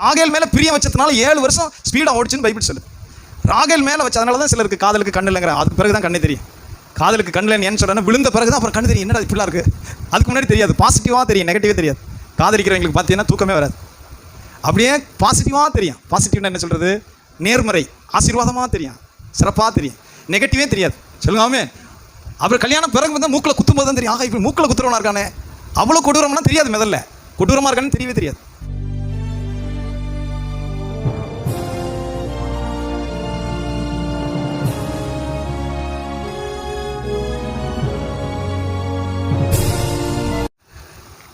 ராகேல் மேலே பிரியம் வச்சதுனால 7 வருஷம் ஸ்பீடாக ஓடிச்சுன்னு பைபிள் சொல்லுது. ராகேல் மேலே வச்சு அதனால தான் சிலருக்கு காதலுக்கு கண்ணு இல்லைங்கிற, அதுக்கு பிறகு தான் கண்ணே தெரியும். காதலுக்கு கண்ணில் ஏன்னு சொல்கிறேன், விழுந்த பிறகு தான் அப்புறம் கண்ணு தெரியும். என்னடா இப்படிலாம் இருக்குது, அதுக்கு முன்னாடி தெரியாது. பாசிட்டிவாக தெரியும், நெகட்டிவாக தெரியாது. காதலிக்கிறவங்களுக்கு பார்த்தீங்கன்னா தூக்கமே வராது. அப்படியே பாசிட்டிவாக தெரியும். பாசிட்டிவ்னா என்ன சொல்கிறது, நேர்மறை ஆசீர்வாதமாக தெரியும், சிறப்பாக தெரியும். நெகட்டிவே தெரியாது. சொல்லுங்காமே. அப்புறம் கல்யாணம் பிறகு வந்து மூக்கில் குத்தும் போது தான் தெரியும், ஆகா இப்படி மூக்கில் குத்துறவனா இருக்கானே, அவ்வளோ கொடூரம்னா தெரியாது. முதல்ல கொடூரமாக இருக்கான்னு தெரியவே தெரியாது.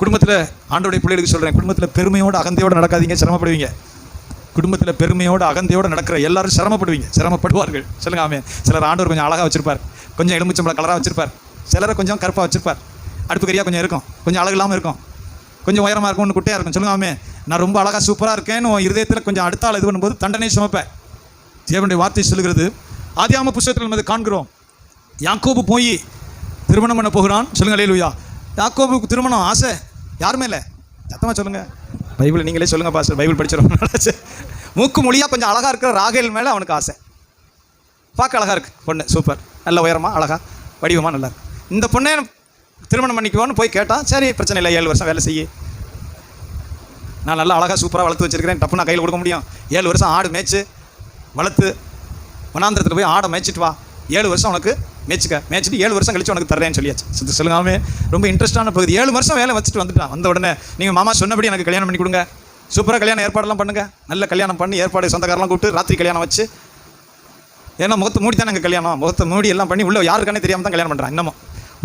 குடும்பத்தில் ஆண்டோடைய பிள்ளைகளுக்கு சொல்கிறேன், குடும்பத்தில் பெருமையோடு அகந்தையோடு நடக்காதீங்க, சிரமப்படுவீங்க. குடும்பத்தில் பெருமையோடு அகந்தையோடு நடக்கிற எல்லாரும் சிரமப்படுவீங்க, சிரமப்படுவார்கள். சொல்லுங்க ஆமே. சிலர் ஆண்டவர் கொஞ்சம் அழகாக வச்சிருப்பார், கொஞ்சம் எலுமிச்சம்பழம் கலராக வச்சிருப்பார். சிலரை கொஞ்சம் கருப்பாக வச்சிருப்பார், அடுப்பு கறியாக கொஞ்சம் இருக்கும், கொஞ்சம் அழகு இல்லாமல் இருக்கும், கொஞ்சம் உயரமாக இருக்கும், ஒன்று குட்டையாக இருக்கும். சொல்லுங்க ஆமே. நான் ரொம்ப அழகாக சூப்பராக இருக்கேன்னு இருதயத்தில் கொஞ்சம் அடுத்த ஆள் இது பண்ணும்போது தண்டனை சுமப்பேன். தேவனுடைய வார்த்தை சொல்லுகிறது. ஆதியாகம புத்தகத்தில் நம்ம காண்கிறோம். யாக்கோபு போய் திருமணம் பண்ண போகிறான். சொல்லுங்க அல்லேலூயா. யாக்கோபுக்கு திருமணம் ஆசை யாருமே இல்லை. சத்தமாக சொல்லுங்கள். பைபிள் நீங்களே சொல்லுங்கள் பாஸ்டர், பைபிள் படிச்சிடும். மூக்கு மொழியாக கொஞ்சம் அழகாக இருக்கிற ராகேல் மேலே அவனுக்கு ஆசை. பார்க்க அழகாக இருக்குது பொண்ணு, சூப்பர், நல்ல உயரமாக அழகாக வடிவமாக நல்லா இருக்கு. இந்த பொண்ணை திருமணம் பண்ணிக்குவோன்னு போய் கேட்டான். சரி பிரச்சனை இல்லை, 7 வருஷம் வேலை செய்ய, நான் நல்லா அழகாக சூப்பராக வளர்த்து வச்சுருக்கிறேன், டப்பு நான் கையில் கொடுக்க முடியும். 7 வருஷம் ஆடு மேய்ச்சி வளர்த்து வனாந்திரத்தில் போய் ஆடை மேய்ச்சிட்டு வா, 7 வருஷம் உனக்கு மேய்ச்சிட்டு 7 வருஷம் கழிச்சு உனக்கு தர்றேன்னு சொல்லியாச்சு. சொல்லுங்காமே. ரொம்ப இன்ட்ரெஸ்டான பகுதி. 7 வருஷம் வேலை வச்சுட்டு வந்துட்டான். வந்த உடனே நீங்கள் மாமா சொன்னபடி எனக்கு கல்யாணம் பண்ணி கொடுங்க, சூப்பராக கல்யாணம் ஏற்பாடெல்லாம் பண்ணுங்கள், நல்ல கல்யாணம் பண்ணி ஏற்பாடு சொந்தக்காரெல்லாம் கூப்பிட்டு ராத்திரி கல்யாணம் வச்சு, ஏன்னா முகத்தை மூடி தான் நாங்கள் கல்யாணம், முகத்தை மூடி எல்லாம் பண்ணி உள்ளே யாருக்கானே தெரியாமல் தான் கல்யாணம் பண்ணுறான். இன்னமும்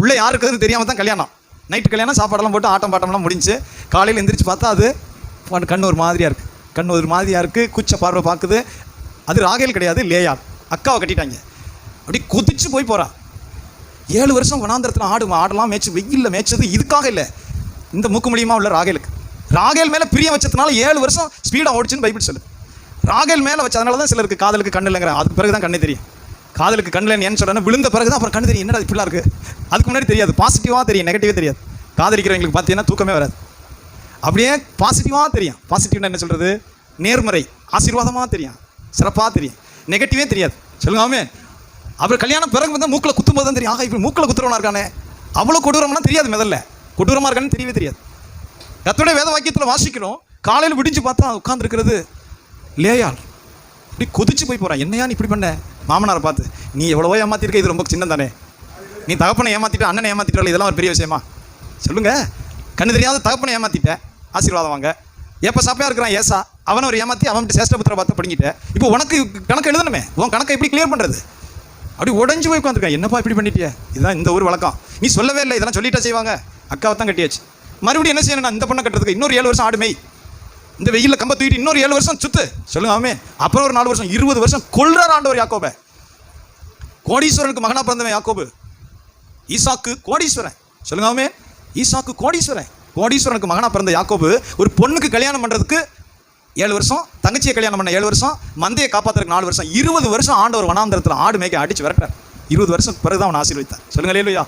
உள்ளே யாருக்குன்னு தெரியாமல் தான் கல்யாணம். நைட்டு கல்யாணம், சாப்பாடெல்லாம் போட்டு ஆட்டம் பாட்டம்லாம் முடிஞ்சு காலையில் எந்திரிச்சு பார்த்தா அது கண் ஒரு மாதிரியாக இருக்குது, கண் ஒரு மாதிரியாக இருக்குது, கூச்ச பார்வை பார்க்குது. அது ராகேல் கிடையாது, லேயாள். அக்காவை கட்டிட்டாங்க. அப்படி குதிச்சு போய் போகிறான். 7 வருஷம் வனாந்திரத்தில் ஆடெல்லாம் மேய்ச்சி வெயிலில் மேய்ச்சது இதுக்காக இல்லை, இந்த மூக்கு மூலியமாக உள்ள ராகேலுக்கு. ராகேல் மேலே பிரியம் வச்சதுனால 7 வருஷம் ஸ்பீடாக ஓடிச்சுன்னு பைபிள் சொல்லுது. ராகேல் மேலே வச்சு அதனால தான் சிலருக்கு காதலுக்கு கண்ணு இல்லைங்கிற, அதுக்கு பிறகு தான் கண்ணே தெரியும். காதலுக்கு கண்ணில் ஏன்னு சொல்கிறேன், விழுந்த பிறகு தான் அப்புறம் கண்ணு தெரியும். என்னடா இப்படிலாம் இருக்குது, அதுக்கு முன்னாடி தெரியாது. பாசிட்டிவாக தெரியும், நெகட்டிவே தெரியாது. காதலிக்கிறவங்களுக்கு பார்த்தீங்கன்னா தூக்கமே வராது. அப்படியே பாசிட்டிவாக தெரியும். பாசிட்டிவ்னா என்ன சொல்கிறது, நேர்மறை ஆசீர்வாதமாக தெரியும், சிறப்பாக தெரியும். நெகட்டிவே தெரியாது. சொல்லுங்காமே. அப்புறம் கல்யாணம் பிறகு வந்து மூக்கில் குத்தும் போது தான் தெரியும், ஆகா இப்படி மூக்கில் குத்துறவனா இருக்கானே, அவ்வளோ கொடூரம்னா தெரியாது. முதல்ல கொடூரமாக இருக்கான்னு தெரியவே தெரியாது. கர்த்தருடைய வேத வாக்கியத்தில் வாசிக்கிறோம். காலையில் விடிஞ்சு பார்த்தா உட்காந்துருக்கிறது லேயாள். இப்படி கொதிச்சு போய் போகிறான். என்னையா நீ இப்படி பண்ண, மாமனாரை பார்த்து, நீ எவ்வளவோ ஏமாத்திருக்க, இது ரொம்ப சின்னம் தானே, நீ தகப்பனை ஏமாத்திட்ட, அண்ணனை ஏமாத்திட்டால, இதெல்லாம் ஒரு பெரிய விஷயமா சொல்லுங்க. கண்ணு தெரியாத தகப்பனை ஏமாத்திட்ட, ஆசீர்வாதம் வாங்க. எப்போ சாப்பியா இருக்கிறான் ஏசா, அவனை ஒரு ஏமாற்றி அவன்கிட்ட சேஷ்டபுத்திர பார்த்து படிக்கிட்டேன். இப்போ உனக்கு கணக்கு எழுதணுமே, உன் கணக்கை எப்படி கிளியர் பண்ணுறது? அப்படி உடஞ்சி போய் உட்காந்துருக்கேன். என்னப்பா இப்படி பண்ணிட்டியா, இதுதான் இந்த ஊர் வழக்கம், நீ சொல்லவே இல்லை, இதெல்லாம் சொல்லிட்டா செய்வாங்க. அக்காவை தான் கட்டியாச்சு. மறுபடியும் என்ன செய்யணும், இந்த பொண்ணை கட்டுறதுக்கு இன்னொரு 7 வருஷம் ஆடுமை, இந்த வெயிலில் கம்ப தூக்கிட்டு இன்னொரு 7 வருஷம் சுத்து. சொல்லுங்காமே. அப்புறம் ஒரு 4 வருஷம் 20 வருஷம் கொள்றார் ஆண்டவர் யாக்கோபை. கோடீஸ்வரனுக்கு மகனா பிறந்தவன் யாக்கோபு. ஈசாக்கு கோடீஸ்வரன். சொல்லுங்காமே. ஈசாக்கு கோடீஸ்வரன். கோடீஸ்வரனுக்கு மகனா பிறந்த யாக்கோபு ஒரு பொண்ணுக்கு கல்யாணம் பண்ணுறதுக்கு 7 வருஷம், தங்கச்சியை கல்யாணம் பண்ண 7 வருஷம், மந்தையை காப்பாற்றுறதுக்கு 4 வருஷம், 20 வருஷம் ஆண்டவர் வனாந்திரத்தில் ஆடு மேய்க்க அடிச்சு விரட்டார். 20 வருஷம் பிறகு தான் அவனை ஆசீர்வதித்தார். சொல்லுங்க அல்லேலூயா.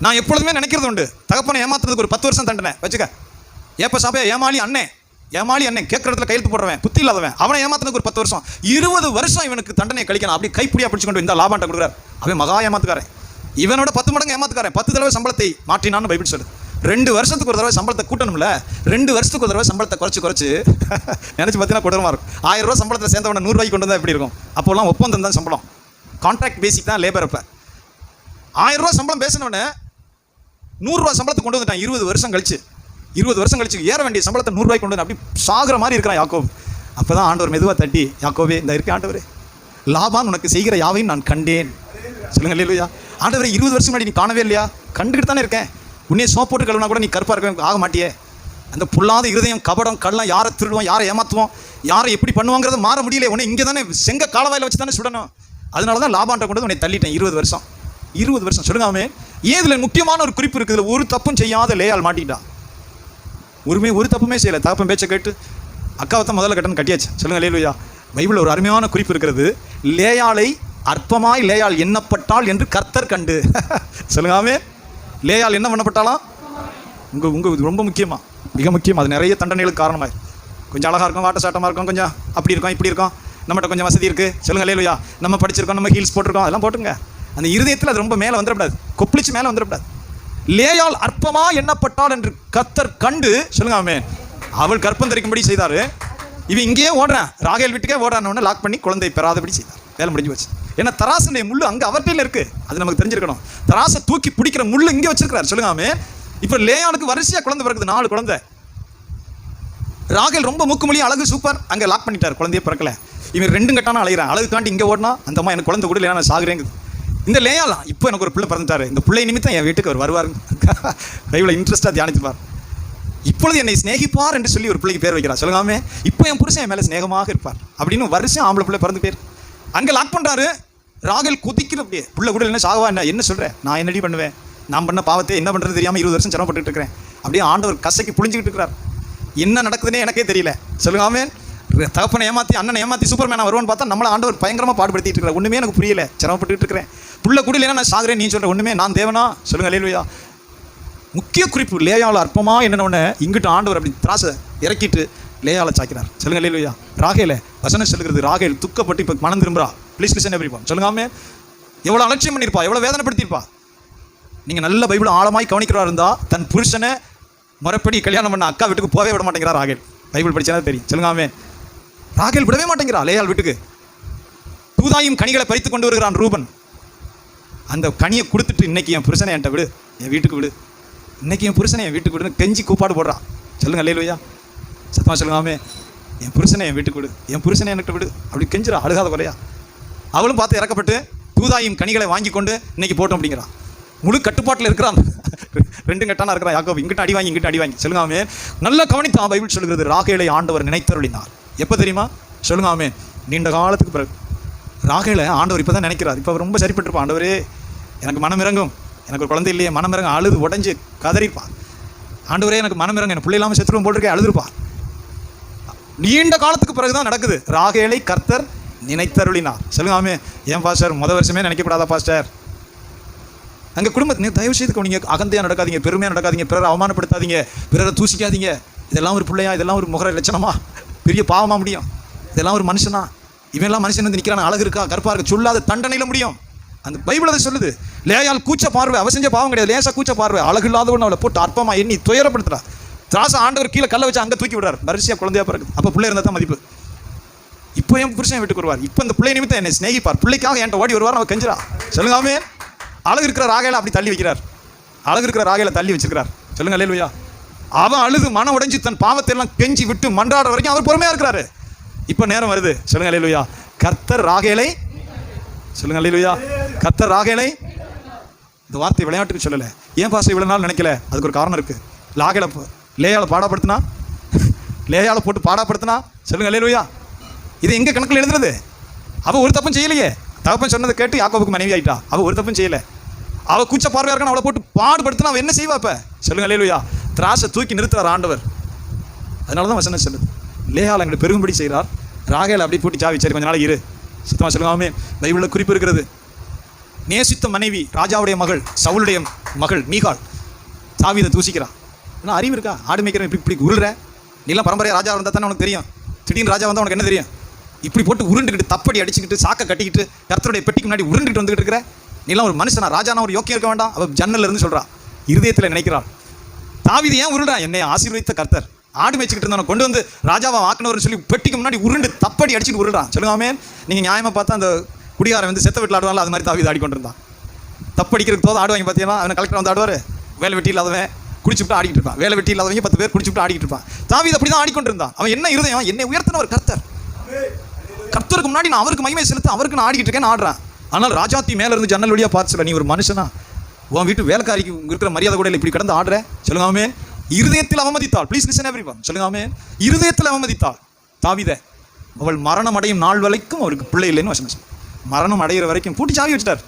நான் எப்பொழுதுமே நினைக்கிறது உண்டு, தகப்பனை ஏமாத்துறதுக்கு ஒரு 10 வருஷம் தண்டனை வச்சுக்க. ஏப்ப சாப்பியா ஏமாளி அண்ணன் கேட்குற இடத்துல கையெழுத்து போடுறவன், புத்தி இல்லாதவன், அவனை ஏமாத்துறதுக்கு ஒரு 10 வருஷம், 20 வருஷம் இவனுக்கு தண்டனை கழிக்கணும். அப்படி கைப்பிடியா பிடிச்சு கொண்டு இந்த லாபான்ட்ட கொடுக்குறாரு. அவன் மகா ஏமாத்துக்காரன், இவனோட 10 மடங்கு ஏமாத்துக்காரன். 10 தடவை சம்பளத்தை மாற்றினான்னு பைபிள் சொல்லுது. 2 வருஷத்துக்கு ஒரு தடவை சம்பளத்தை கூட்டணும்ல, 2 வருஷத்துக்கு ஒரு தடவை சம்பளத்தை குறைச்சு நினச்சி பார்த்தீங்கன்னா கொடூரமாக இருக்கும். 1000 ரூபா சம்பளத்தில் சேர்ந்தவன 100 ரூபாய்க்கு கொண்டு வந்தால் எப்படி இருக்கும்? அப்போல்லாம் ஒப்பந்தம் தான் சம்பளம், கான்ட்ராக்ட் பேசிக் தான் லேபர். அப்போ 1000 ரூபா சம்பளம் பேசினவனே 100 ரூபா சம்பளத்தை கொண்டு வந்துட்டான். 20 வருஷம் கழிச்சு ஏற வேண்டிய சம்பளத்தை 100 ரூபாய்க்கு கொண்டு வந்து அப்படி சாகிற மாதிரி இருக்கிறான் யாக்கோபு. அப்போ தான் ஆண்டவர் மெதுவாக தட்டி, யாக்கோபே இந்த இருக்க ஆண்டவரே, லாபான் உனக்கு செய்கிற யாவையும் நான் கண்டேன். சொல்லுங்க அல்லேலூயா. ஆண்டவரே 20 வருஷம் முன்னாடி நீ காணவே இல்லையா? கண்டுக்கிட்டு தானே இருக்கேன். உன்னையே சோப் போட்டு கழுவினா கூட நீ கருப்பாக இருக்க ஆக மாட்டியே. அந்த புல்லாத இருதயம், கபடம், கள்ளம், யாரை திருடுவோம், யாரை ஏமாற்றுவோம், யாரை எப்படி பண்ணுவாங்கிறத மாற முடியல. உன்னை இங்கே தானே செங்க காலவாயில் வச்சு தானே சுடணும். அதனால தான் லாபான்ட்ட கொண்டு வந்து உன்னை தள்ளிட்டேன். 20 வருஷம். சொல்லுங்காமே. ஏன் இதில் முக்கியமான ஒரு குறிப்பு இருக்குது. ஒரு தப்பும் செய்யாத லேயாள் மாட்டிக்கிட்டான். ஒரு தப்புமே செய்யலை. தகப்பன் பேச்சை கேட்டு அக்காவை தான் முதல்ல கட்டணும் கட்டியாச்சு. சொல்லுங்க அல்லேலூயா. பைபிளில் ஒரு அருமையான குறிப்பு இருக்கிறது. லேயாளை அற்பமாய் லேயாள் எண்ணப்பட்டாள் என்று கர்த்தர் கண்டு. சொல்லுங்காமே. லேயாள் என்ன பண்ணப்பட்டாலாம்? உங்கள் ரொம்ப முக்கியமாக, மிக முக்கியம். அது நிறைய தண்டனைகளுக்கு காரணமாக கொஞ்சம் அழகாக இருக்கும், வாட்ட சாட்டமாக இருக்கும், கொஞ்சம் அப்படி இருக்கும் இப்படி இருக்கும், நம்மகிட்ட கொஞ்சம் வசதி இருக்குது, சொல்லுங்க அல்லேலூயா. நம்ம படிச்சிருக்கோம், நம்ம ஹீல்ஸ் போட்டிருக்கோம், அதெல்லாம் போட்டுங்க. அந்த இருதயத்தில் அது ரொம்ப மேலே வந்துடக்கூடாது, கொப்பளிச்சு மேலே வந்துடக்கூடாது. லேயாள் அற்பமா எண்ணப்பட்டாள் என்று கர்த்தர் கண்டு, சொல்லுங்க ஆமென், அவள் கற்பம் தரிக்கும்படி செய்தார். இவன் இங்கேயே ஓடுறான், ராகேல் வீட்டுக்கே ஓடுறான்னு லாக் பண்ணி குழந்தை பெறாதபடி செய்தார். வேலை முடிஞ்சு வச்சு. ஏன்னா தராசுடைய முள்ளு அங்கே அவர்கிட்ட இருக்கு, அது நமக்கு தெரிஞ்சிருக்கணும். தராசை தூக்கி பிடிக்கிற முள்ளு இங்கே வச்சிருக்கிறார், சொல்லுங்க ஆமென். இப்போ லேயாளுக்கு வரிசையாக குழந்தை பிறகுது, 4 குழந்தை. ராகேல் ரொம்ப மூக்குமொழி அழகு சூப்பர், அங்கே லாக் பண்ணிட்டார், குழந்தையே பிறக்கல. இவன் 2 கட்டான அழைகிறான், அழகு காண்டி இங்கே ஓடினா அந்த அம்மா எனக்கு குழந்தை கூட இல்லையா நான் சாகுறேங்குது. இந்த லேயாலாம் இப்போ எனக்கு ஒரு பிள்ளை பிறந்துட்டாரு, இந்த பிள்ளை நிமித்தம் என் வீட்டுக்கு அவர் வருவாருங்க. கையில் இன்ட்ரெஸ்ட்டாக தியானித்துப்பார். இப்பொழுது என்னை சிநேகிப்பார் என்று சொல்லி ஒரு பிள்ளைக்கு பேர் வைக்கிறார், சொல்லுங்காமே. இப்போ என் புருஷன் என் மேலே சிநேகமாக இருப்பார் அப்படின்னு வருஷம் ஆம்பளை பிள்ளை பிறந்து பேர் அங்கே லாக் பண்ணுறாரு. ராகேல் குதிக்கிற அப்படியே, பிள்ளை கூட என்ன சாகவா என்ன சொல்கிறேன், நான் என்னடி பண்ணுவேன், நான் பண்ண பாவத்தை என்ன பண்ணுறது தெரியாமல் 20 வருஷம் சிரமப்பட்டு இருக்கிறேன். அப்படியே ஆண்டவர் கசைக்கு புழிஞ்சிக்கிட்டு இருக்கிறார். என்ன நடக்குதுன்னே எனக்கே தெரியல, சொல்லுங்காமே. தகப்பனை ஏமாற்றி அண்ணனை ஏமாற்றி சூப்பர்மேனா வருவான்னு பார்த்தா நம்மளை ஆண்டவர் பயங்கரமாக பாடுபடுத்திட்டு இருக்கிறார். ஒன்றுமே எனக்கு புரியல, சிரமப்பட்டு இருக்கிறேன். புள்ள கூட இல்லைன்னா நான் சாகுறேன், நீ சொல்கிற ஒன்றுமே நான் தேவனா, சொல்லுங்க அல்லேலூயா. முக்கிய குறிப்பு, லேயாள் அற்பமா என்னென்ன இங்கிட்டு ஆண்டவர் அப்படி திராசை இறக்கிட்டு லேயாளை சாக்கிறார், சொல்லுங்க அல்லேலூயா. ராகேல வசனம் சொல்லுகிறது, ராகேல் துக்கப்பட்டு இப்போ மனம் திரும்புறா. ப்ளீஸ் லிசன் எவ்ரிவன், சொல்லுங்காமே. எவ்வளோ அலட்சியம் பண்ணியிருப்பா, எவ்வளோ வேதனைப்படுத்தியிருப்பா. நீங்கள் நல்ல பைபிள் ஆழமாய் கவனிக்கிறா இருந்தால் தன் புருஷனை முறைப்படி கல்யாணம் பண்ண அக்கா வீட்டுக்கு போகவே விட மாட்டேங்கிறா ராகேல். பைபிள் படிச்சா தெரியும், சொல்லுங்காமே. ராகேல் விடவே மாட்டேங்கிறா லேயாள் வீட்டுக்கு. தூதாயும் கனிகளை பறித்து கொண்டு வருகிறான் ரூபன். அந்த கனியை கொடுத்துட்டு இன்னைக்கு என் புருஷனை என்கிட்ட விடு, என் வீட்டுக்கு விடு, இன்னைக்கு என் புருஷனை என் வீட்டுக்கு விடுன்னு கெஞ்சி கூப்பாடு போடுறான், சொல்லுங்க அல்லேலூயா. சத்தமாக சொல்லுங்காமே, என் புருஷனை என் வீட்டுக்கு விடு, என் புருஷனை என்கிட்ட விடு, அப்படி கெஞ்சிரா, அழுகாத குறையா. அவளும் பார்த்து இறக்கப்பட்டு தூதாயும் கனிகளை வாங்கி கொண்டு இன்னைக்கு போட்டோம் அப்படிங்கிறான். முழு கட்டுப்பாட்டில் இருக்கிறான். 2 கட்டானா இருக்கிறான் யாக்கோபு, இங்கிட்ட அடி வாங்கி இங்கிட்ட அடி வாங்கி, சொல்லுங்காமே. நல்லா கவனித்தான், பைபிள் சொல்லுகிறது, ராகேலை ஆண்டவர் நினைத்தருளினார். எப்போ தெரியுமா, சொல்லுங்காமே, நீண்ட காலத்துக்கு பிறகு. ராகேலை ஆண்டவர் இப்போ தான் நினைக்கிறார். இப்போ ரொம்ப சரிப்பட்டிருப்பான், ஆண்டவரே எனக்கு மனம் இறங்கும், எனக்கு ஒரு குழந்தை இல்லையே, மனம் இறங்க, அழுது உடஞ்சி கதறிப்பான். ஆண்டவரே எனக்கு மனம் இறங்க, எனக்கு பிள்ளை இல்லாமல் செத்துருவோம் போட்டிருக்கே, அழுதுருப்பான். நீண்ட காலத்துக்கு பிறகு தான் நடக்குது. ராகேலை கர்த்தர் நினைத்தருளினார், சொல்லுங்காமே. ஏன் பாஸ்டர் வருஷமே நினைக்கப்படாதா பாஸ்டர்? அங்கே குடும்பத்தை நீங்கள் தயவு செய்து கவனிங்க, அகந்தையாக நடக்காதீங்க, பெருமையாக நடக்காதீங்க, பிறரை அவமானப்படுத்தாதீங்க, பிறரை தூசிக்காதீங்க. இதெல்லாம் ஒரு பிள்ளையா, இதெல்லாம் ஒரு முகர லட்சணமா, பெரிய பாவமாக முடியும். இதெல்லாம் ஒரு மனுஷனா, இவெல்லாம் மனுஷன் வந்து நிற்கிறான், அழகு இருக்கா கற்பா இருக்க, சொல்லாத தண்டனையில் முடியும். அந்த பைபிள் அதை சொல்லுது. லேயாள் கூச்ச பார்வை, அவ செஞ்ச பாவம் கிடையாது, லேசா கூச்ச பார்வை, அழகு இல்லாதவன் அவளை போட்டு அற்பமா எண்ணி துயரப்படுத்துறா. திராசை ஆண்டவர் கீழே கல்லை வச்சு அங்கே தூக்கி விடுறார், வரிசையாக குழந்தையா பிறகு. அப்போ பிள்ளை இருந்தால் தான் மதிப்பு. இப்போ என் புருஷன் வீட்டுக்கு வருவார், இப்போ இந்த பிள்ளை நிமித்தம் என்னை சிநேகிப்பார், பிள்ளைக்காக என்கிட்ட ஓடி வருவார், அவன் கெஞ்சிரா, சொல்லுங்காமே. அழகு இருக்கிற ராகேலை அப்படி தள்ளி வைக்கிறார், அழகு இருக்கிற ராகேலை தள்ளி வச்சிருக்கிறார், சொல்லுங்க அல்லேலூயா. அவன் அழுது மனம் உடைஞ்சு தன் பாவத்தை எல்லாம் கெஞ்சி விட்டு மன்றாடுற வரைக்கும் அவர் பொறுமையாக இருக்கிறாரு. இப்போ நேரம் வருது, சொல்லுங்க அல்லேலூயா. கர்த்தர் ராகேலை, சொல்லுங்க அல்லேலூயா, கர்த்தர் ராகேலை. இந்த வார்த்தை விளையாட்டுக்கு சொல்லலை. ஏன் பாச இவ்வளோ நாள் நினைக்கல, அதுக்கு ஒரு காரணம் இருக்குது. லேயாளை பாடாப்படுத்தினா, லேயாளை போட்டு பாடாப்படுத்தினா, சொல்லுங்க அல்லேலூயா. இது எங்கே கணக்கில் எழுதுறது? அவள் ஒரு தப்பும் செய்யலையே, தகப்பன் சொன்னதை கேட்டு யாக்கோபுக்கு மனைவி ஆகிட்டா, அவள் ஒரு தப்பும் செய்யலை. அவள் கூச்ச பார்வையாக இருக்கான்னு அவளை போட்டு பாடுபடுத்தினா அவள் என்ன செய்வா? இப்போ சொல்லுங்க அல்லேலூயா. திராசை தூக்கி நிறுத்துறார் ஆண்டவர். அதனால தான் வசனம் சொல்லுது, லேயாள் எங்களை பெருகும்படி செய்கிறார், ராகேலை அப்படி பூட்டி சாவி, சரி கொஞ்ச நாள் இரு, சுத்தமாக சொல்லுங்காமே. பைபிளில் குறிப்பு இருக்கிறது, நேசித்த மனைவி ராஜாவுடைய மகள், சவுளுடைய மகள் மீகாள் தாவீதை தூசிக்கிறான். ஆனால் அறிவு இருக்கா? ஆடு மேய்க்கிறேன் இப்படி இப்படி உருள்ற, நீலாம் பரம்பரையாக ராஜா இருந்தால் தானே உனக்கு தெரியும், திடீர்னு ராஜா வந்தால் உனக்கு என்ன தெரியும்? இப்படி போட்டு உருண்டுக்கிட்டு தப்படி அடிச்சுக்கிட்டு சாக்கை கட்டிக்கிட்டு கர்த்தருடைய பெட்டிக்கு முன்னாடி உருண்டுக்கிட்டு வந்துக்கிட்டு இருக்கிற நீலாம் ஒரு மனுஷனா? ராஜானா ஒரு யோக்கியம் இருக்க வேண்டாம்? அவள் ஜன்னல்ல இருந்து சொல்கிறா, இருதயத்தில் நினைக்கிறாள். தாவீது ஏன் உருள்றா? என்னை ஆசீர்வதித்த கர்த்தர் ஆடு மேய்ச்சிக்கிட்டு இருந்தான், கொண்டு வந்து ராஜாவை ஆக்கினவர்னு சொல்லி பெட்டிக்கு முன்னாடி உருண்டு தப்படி அடிச்சுட்டு உருள்றான். சொல்லுங்காமே. நீங்கள் நியாயமாக பார்த்தா அந்த குடிகாரன் வந்து செத்த வீட்டில் ஆடுவாங்க, அது மாதிரி தாவீது ஆடிக்கொண்டு இருந்தான். தப்படிக்கிறதுக்கு போது ஆடுவாங்க பார்த்தீங்கன்னா, அவன் கலெக்டர் வந்து ஆடுவார், வேலை வெட்டி இல்லாதவன் குடிச்சுட்டு ஆடிக்கிட்டு இருப்பான், வேலை வெட்டி இல்லாதவங்க 10 பேர் குடிச்சுட்டு ஆடிக்கிட்டு இருப்பான். தாவீது அப்படி தான் ஆடிக்கொண்டு இருந்தான். அவன் என்ன இருதயம், என்னை உயர்த்தினவர் கர்த்தர், கர்த்தருக்கு முன்னாடி நான் அவருக்கு மகிமை செலுத்த அவருக்கு நான் ஆடிக்கிட்டு இருக்கேன் ஆடுறான். ஆனால் ராஜாத்தி மேலே இருந்து ஜன்னல் வழியாக பார்த்து சொல்ல, நீ ஒரு மனுஷனா? உன் வீட்டு வேலைக்காரிக்கு இருக்கிற மரியாதை கூட இல்லை, இப்படி கடந்து ஆடுற. சொல்லுங்காமே. இருதயத்தில் அவமதித்தாள். ப்ளீஸ் லிசன் எவ்ரிவன், சொல்லுங்காமே. இருதயத்தில் அவமதித்தாள் தாவீதை. அவள் மரணம் அடையும் நாள் வரைக்கும் அவருக்கு பிள்ளை இல்லைன்னு வசனம். மரணம் அடைகிற வரைக்கும் பூட்டி சாவி வச்சுட்டார்.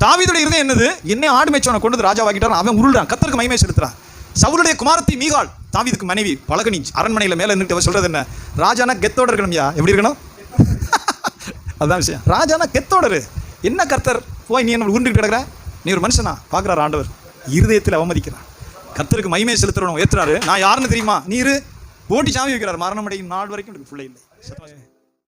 தாவீதுடைய இருதயம் என்னது? என்னை ஆடு மேய்ச்சவனை கொண்டு ராஜா வாக்கிட்டான், அவன் உருள்றான், கர்த்தருக்கு மகிமை செலுத்துறான். சவுளுடைய குமாரத்தி மீகாள் தாவீதுக்கு மனைவி, பலகனி அரண்மனையில் மேலே நின்று அவள் சொல்றது என்ன? ராஜானா கெத்தோட இருக்கணும்யா. எப்படி இருக்கணும்? அதுதான் விஷயம். ராஜானா கெத்தோடரு. என்ன கர்த்தர் போய் நீ என்ன உருண்டு கிடக்குற? நீ ஒரு மனுஷனா? பார்க்குறாரு ஆண்டவர். இருதயத்தில் அவமதிக்கிறான். கர்த்தருக்கு மகிமை செலுத்துறவன் ஏற்றுறாரு. நான் யாருன்னு தெரியுமா? நீ இரு, போட்டி சாமி வைக்கிறார், மரணமடையும் நாள் வரைக்கும் எனக்கு பிள்ளை இல்லை.